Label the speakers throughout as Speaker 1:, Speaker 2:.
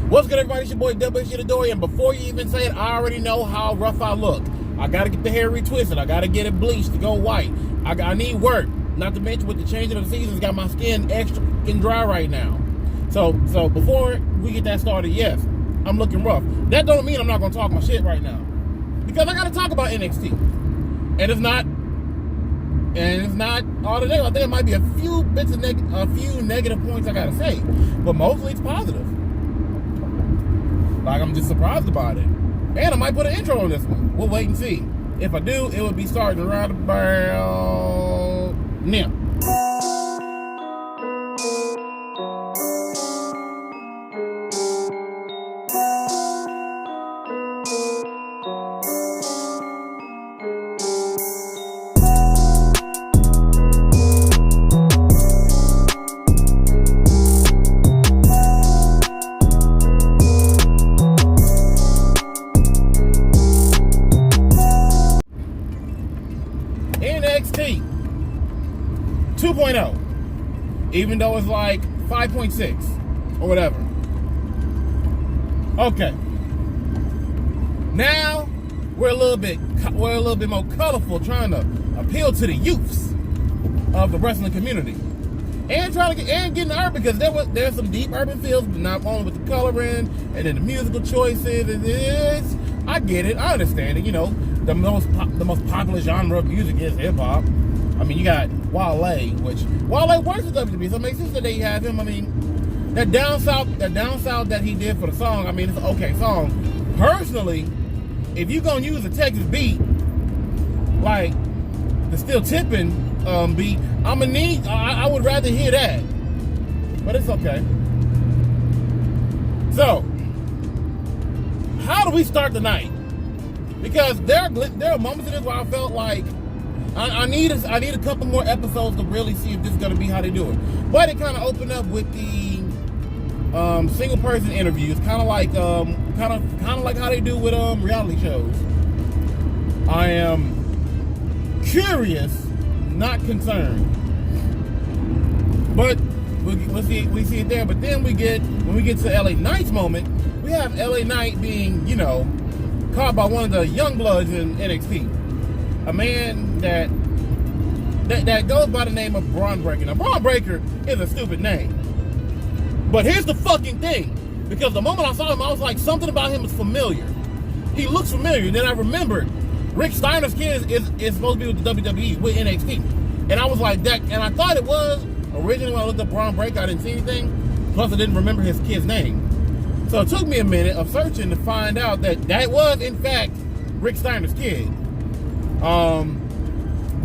Speaker 1: What's good, everybody? It's your boy WH, and before you even say it, I already know how rough I look. I gotta get the hair retwisted. I gotta get it bleached to go white. I need work. Not to mention, with the changing of the seasons, got my skin extra fucking dry right now. So before we get that started, yes, I'm looking rough. That don't mean I'm not gonna talk my shit right now, because I gotta talk about NXT, and it's not all the negative. I think it might be a few bits of negative points I gotta say, but mostly it's positive. Like, I'm just surprised about it. And I might put an intro on this one. We'll wait and see. If I do, it would be starting around about now. NXT 2.0, even though it's like 5.6 or whatever. Okay, now we're a little bit more colorful, trying to appeal to the youths of the wrestling community, and trying to get urban, because there's some deep urban feels, but not only with the coloring and then the musical choices. I get it, I understand it. You know, the most popular genre of music is hip hop. I mean, you got Wale, which Wale works with WWE, so it makes sense that they have him. I mean, that down south that he did for the song, I mean, it's an okay song. Personally, if you gonna use a Texas beat, like the Still Tipping beat, I would rather hear that, but it's okay. So, how do we start the night? Because there are moments in this where I felt like I need a couple more episodes to really see if this is gonna be how they do it. But it kind of opened up with the single person interviews, kind of like how they do with reality shows. I am curious, not concerned. But we see it there. But then when we get to LA Knight's moment, we have LA Knight being, you know, caught by one of the young bloods in NXT. A man that goes by the name of Braun Breaker. Now, Braun Breaker is a stupid name. But here's the fucking thing. Because the moment I saw him, I was like, something about him is familiar. He looks familiar. And then I remembered Rick Steiner's kid is supposed to be with the WWE, with NXT. And I was like, that, and I thought it was. Originally, when I looked up Braun Breaker, I didn't see anything. Plus, I didn't remember his kid's name. So it took me a minute of searching to find out that was, in fact, Rick Steiner's kid. I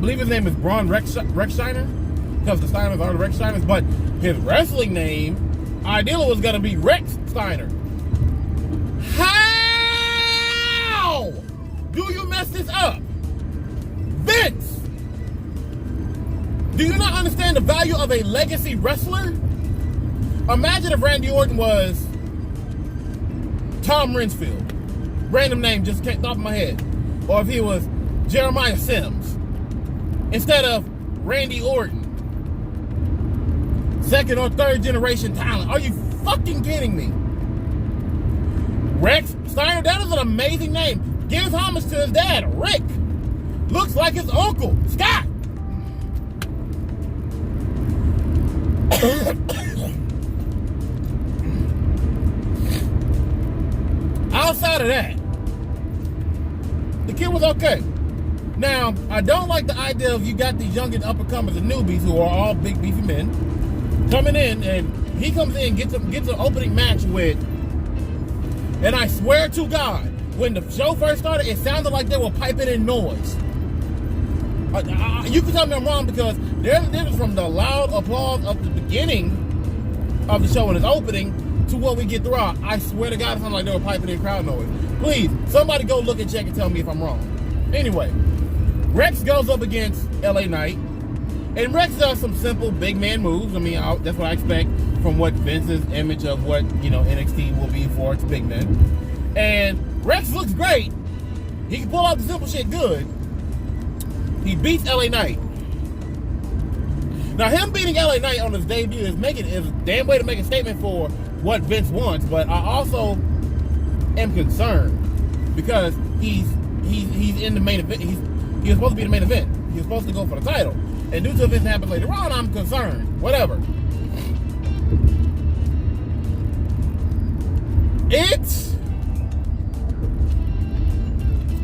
Speaker 1: believe his name is Braun Rex Steiner, because the Steiners are the Rex Steiners, but his wrestling name, ideally, was going to be Rex Steiner. How do you mess this up? Vince! Do you not understand the value of a legacy wrestler? Imagine if Randy Orton was Tom Rinsfield. Random name just came off my head. Or if he was Jeremiah Sims instead of Randy Orton. Second or third generation talent. Are you fucking kidding me? Rex Steiner, that is an amazing name. Gives homage to his dad, Rick. Looks like his uncle, Scott. Outside of that, the kid was okay. Now, I don't like the idea of you got these young and up-and-comers and newbies who are all big, beefy men coming in, and he comes in and gets an opening match with, and I swear to God, when the show first started, it sounded like they were piping in noise. You can tell me I'm wrong, because there's a difference from the loud applause of the beginning of the show when it's opening to what we get throughout. I swear to God, it sounded like they were piping in crowd noise. Please, somebody go look and check and tell me if I'm wrong. Anyway, Rex goes up against LA Knight, and Rex does some simple big man moves. I mean, that's what I expect from what Vince's image of what, you know, NXT will be for its big men. And Rex looks great. He can pull out the simple shit good. He beats LA Knight. Now, him beating LA Knight on his debut is a damn way to make a statement for what Vince wants, but I also am concerned because he's in the main event. He was supposed to be the main event. He was supposed to go for the title, and due to events that happen later on, I'm concerned. Whatever.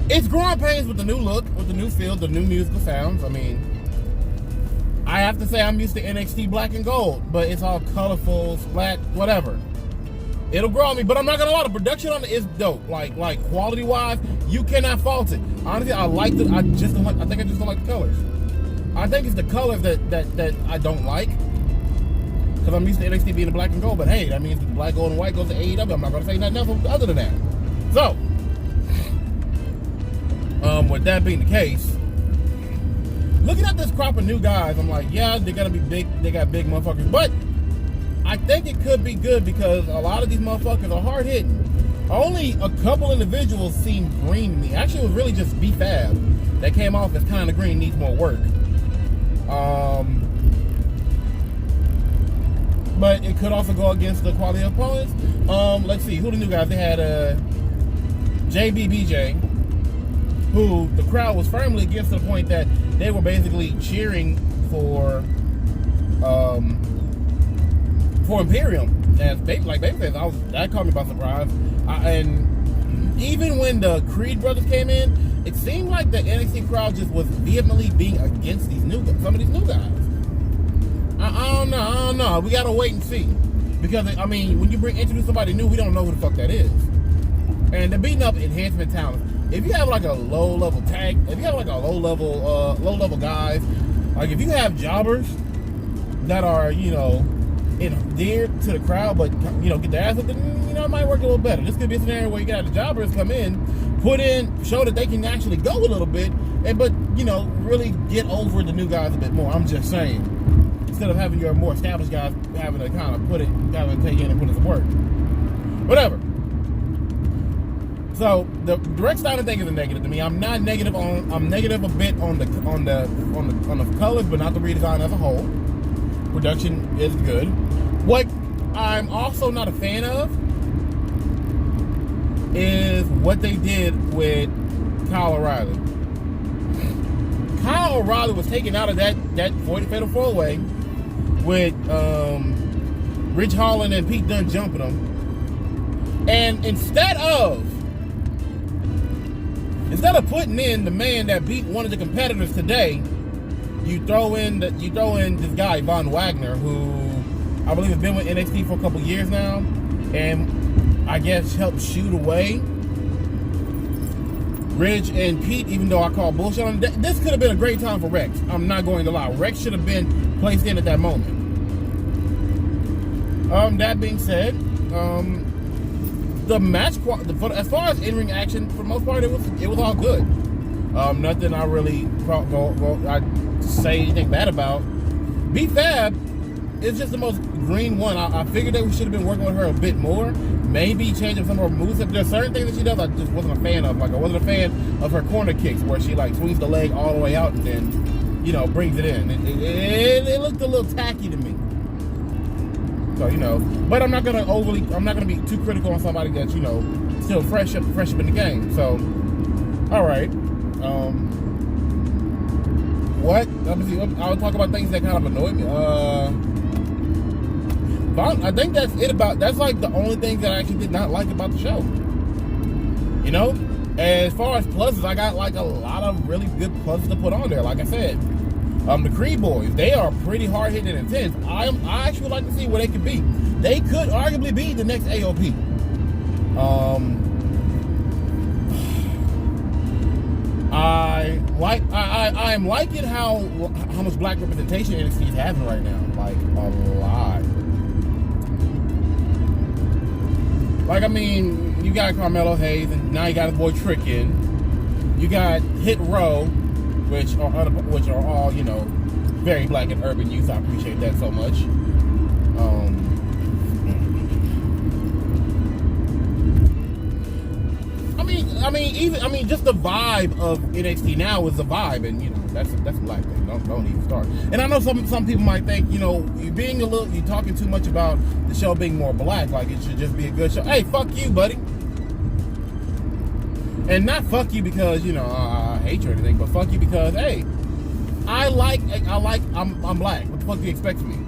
Speaker 1: It's growing pains with the new look, with the new feel, the new musical sounds. I mean, I have to say I'm used to NXT black and gold, but it's all colorful, splat, whatever. It'll grow on me, but I'm not gonna lie, the production on it is dope. Like quality wise, you cannot fault it. Honestly, I like it. I think I just don't like the colors. I think it's the colors that I don't like. Because I'm used to NXT being the black and gold, but hey, that means the black, gold, and white goes to AEW. I'm not gonna say nothing else other than that. So, with that being the case, looking at this crop of new guys, I'm like, yeah, they're gonna be big. They got big motherfuckers, but I think it could be good because a lot of these motherfuckers are hard hitting. Only a couple individuals seem green to me. Actually, it was really just B-Fab that came off as kind of green, needs more work. But it could also go against the quality of opponents. Let's see, who the new guys? They had JBBJ, who the crowd was firmly against to the point that they were basically cheering for Imperium as babyface. That caught me by surprise. And even when the Creed brothers came in, it seemed like the NXT crowd just was vehemently being against some of these new guys. I don't know. We gotta wait and see, because I mean, when you introduce somebody new, we don't know who the fuck that is, and they're beating up enhancement talent. If you have like a low level tag, if you have like a low level guys, like if you have jobbers that are endeared to the crowd, but get their ass up, then it might work a little better. This could be a scenario where you got the jobbers come in, show that they can actually go a little bit, but really get over the new guys a bit more. I'm just saying, instead of having your more established guys having to kind of take in and put in some work, whatever. So the direct styling thing is a negative to me. I'm negative a bit on the colors, but not the redesign as a whole. Production is good. What I'm also not a fan of is what they did with Kyle O'Reilly. Kyle O'Reilly was taken out of that fatal 4-way with Ridge Holland and Pete Dunne jumping him, and instead of putting in the man that beat one of the competitors today, you throw in this guy Von Wagner, who I believe has been with NXT for a couple years now, and I guess helped shoot away Ridge and Pete, even though I call bullshit on it. This could have been a great time for Rex. I'm not going to lie. Rex should have been placed in at that moment. That being said, the match, as far as in-ring action, for the most part, it was all good. Nothing I really I'd say anything bad about. B-Fab is just the most green one. I figured that we should have been working with her a bit more. Maybe changing some of her moves. There's certain things that she does I just wasn't a fan of. Like, I wasn't a fan of her corner kicks where she swings the leg all the way out and then, brings it in. It looked a little tacky to me. So, but I'm not gonna be too critical on somebody that's, still fresh up in the game. So, all right. What? I'll talk about things that kind of annoy me. I think that's like the only thing that I actually did not like about the show. As far as pluses, I got like a lot of really good pluses to put on there. Like I said, the Creed boys, they are pretty hard hitting and intense. I actually would like to see where they could be. They could arguably be the next AOP. I'm liking how much black representation NXT is having right now. Like, a lot. You got Carmelo Hayes, and now you got his boy Trickin. You got Hit Row, which are all, very black and urban youth. I appreciate that so much. Just the vibe of NXT now is the vibe, and That's a black thing. Don't even start. And I know some people might think, you know, you're talking too much about the show being more black, like it should just be a good show. Hey, fuck you, buddy. And not fuck you because, you know, I hate you or anything, but fuck you because, hey, I'm black. What the fuck do you expect from me?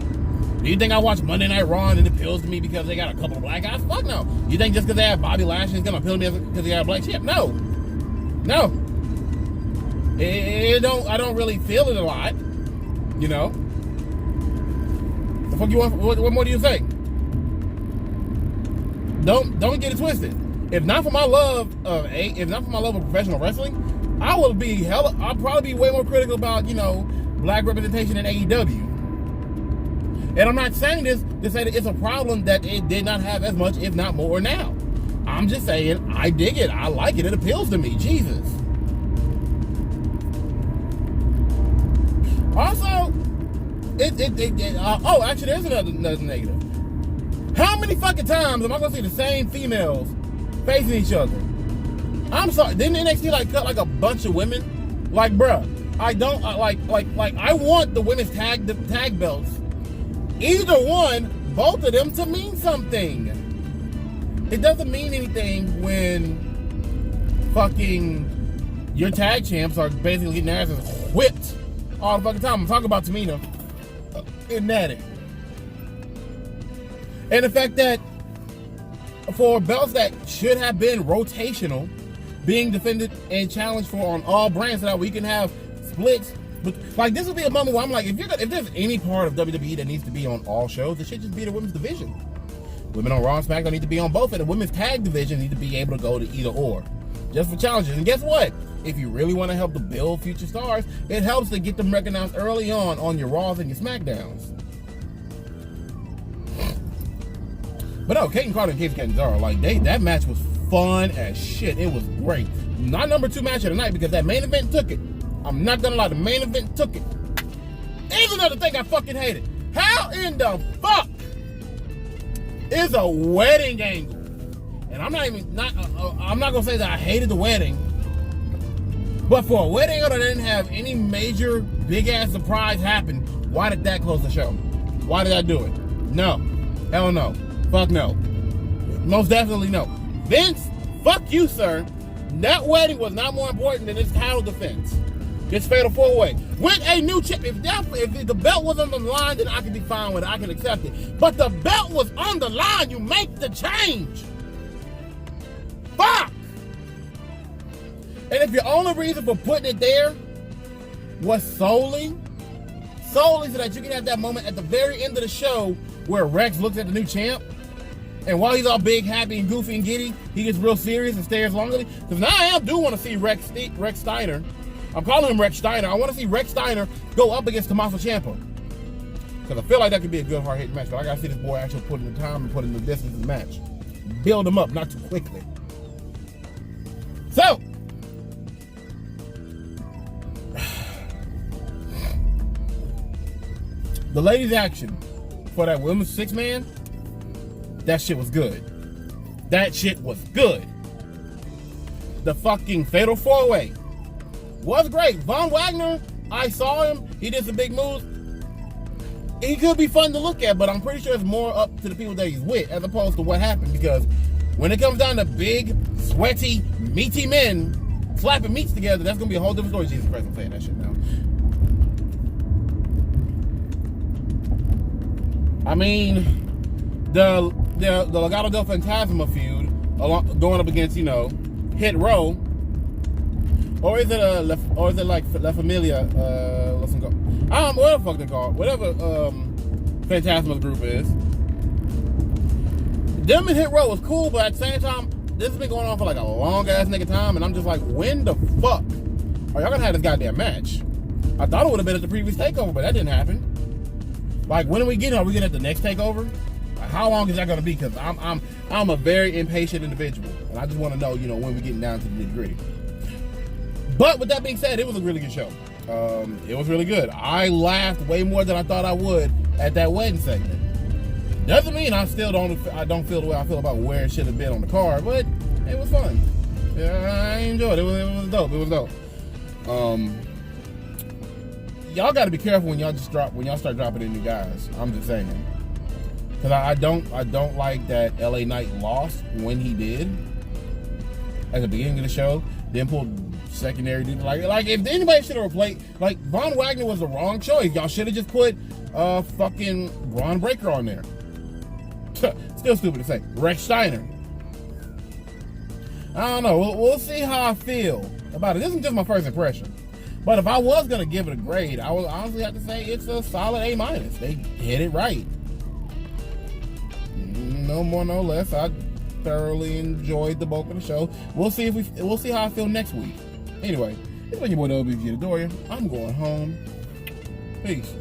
Speaker 1: Do you think I watch Monday Night Raw and it appeals to me because they got a couple of black guys? Fuck no. You think just because they have Bobby Lashley is gonna appeal to me because they got a black shit? No. I don't really feel it a lot, you know. The fuck you want? What more do you say? Don't get it twisted. If not for my love of professional wrestling, I'll probably be way more critical about, you know, black representation in AEW. And I'm not saying this to say that it's a problem that it did not have as much, if not more, now. I'm just saying I dig it. I like it. It appeals to me. Jesus. Also, actually, there's another negative. How many fucking times am I gonna see the same females facing each other? I'm sorry. Didn't NXT cut like a bunch of women? Like, bruh, I don't I want the women's tag belts. Either one, both of them to mean something. It doesn't mean anything when fucking your tag champs are basically getting their asses whipped all the fucking time. I'm talking about Tamina and Natty. And the fact that for belts that should have been rotational, being defended and challenged for on all brands so that we can have splits. But like, this would be a moment where I'm like, if there's any part of WWE that needs to be on all shows, it should just be the women's division. Women on Raw and SmackDown need to be on both, and the women's tag division need to be able to go to either or, just for challenges. And guess what? If you really want to help to build future stars, it helps to get them recognized early on your Raws and your SmackDowns. But no, Kate and Carter and Casey Catanzaro, like that match was fun as shit. It was great. Not number 2 match of the night because that main event took it. I'm not gonna lie, the main event took it. Here's another thing I fucking hated. How in the fuck is a wedding angle? And I'm not gonna say that I hated the wedding, but for a wedding angle that didn't have any major big ass surprise happen, why did that close the show? Why did I do it? No. Hell no. Fuck no. Most definitely no. Vince, fuck you, sir. That wedding was not more important than this title defense. This fatal 4-way. With a new chip. If the belt was on the line, then I could be fine with it. I can accept it. But the belt was on the line. You make the change. Fuck! And if your only reason for putting it there was solely so that you can have that moment at the very end of the show where Rex looks at the new champ, and while he's all big, happy, and goofy and giddy, he gets real serious and stares longingly. Because now I do want to see Rex Steiner. I'm calling him Rex Steiner. I want to see Rex Steiner go up against Tommaso Ciampa. Because I feel like that could be a good hard-hitting match. But I got to see this boy actually put in the time and put in the distance in the match. Build him up, not too quickly. So, the ladies' action for that women's 6-man, that shit was good. That shit was good. The fucking fatal 4-way was great. Von Wagner, I saw him. He did some big moves. He could be fun to look at, but I'm pretty sure it's more up to the people that he's with as opposed to what happened. Because when it comes down to big, sweaty, meaty men slapping meats together, that's going to be a whole different story. Jesus Christ, I'm saying that shit now. I mean, the Legado del Fantasma feud, going up against, you know, Hit Row, or is it like La Familia? Let's go. I don't know what the fuck they call it. Whatever Fantasma's group is. Them and Hit Row was cool, but at the same time, this has been going on for like a long ass nigga time, and I'm just like, when the fuck are y'all gonna have this goddamn match? I thought it would have been at the previous takeover, but that didn't happen. Like, when are we getting? Are we getting at the next takeover? Like, how long is that gonna be? Because I'm a very impatient individual, and I just want to know, you know, when we're getting down to the nitty gritty. But with that being said, it was a really good show. It was really good. I laughed way more than I thought I would at that wedding segment. Doesn't mean I don't feel the way I feel about where it should have been on the card, but it was fun. Yeah, I enjoyed it. It was dope. It was dope. y'all got to be careful when y'all start dropping in new guys. I'm just saying, because I don't like that LA Knight lost when he did at the beginning of the show. Then pulled secondary dude. Like if anybody should have replaced, like, Von Wagner was the wrong choice. Y'all should have just put fucking Braun Breaker on there. Still stupid to say. Rex Steiner. I don't know. We'll see how I feel about it. This is just my first impression. But if I was going to give it a grade, I would honestly have to say it's a solid A-. They hit it right. No more, no less. I thoroughly enjoyed the bulk of the show. We'll see how I feel next week. Anyway, it's been your boy WG Adoria. I'm going home. Peace.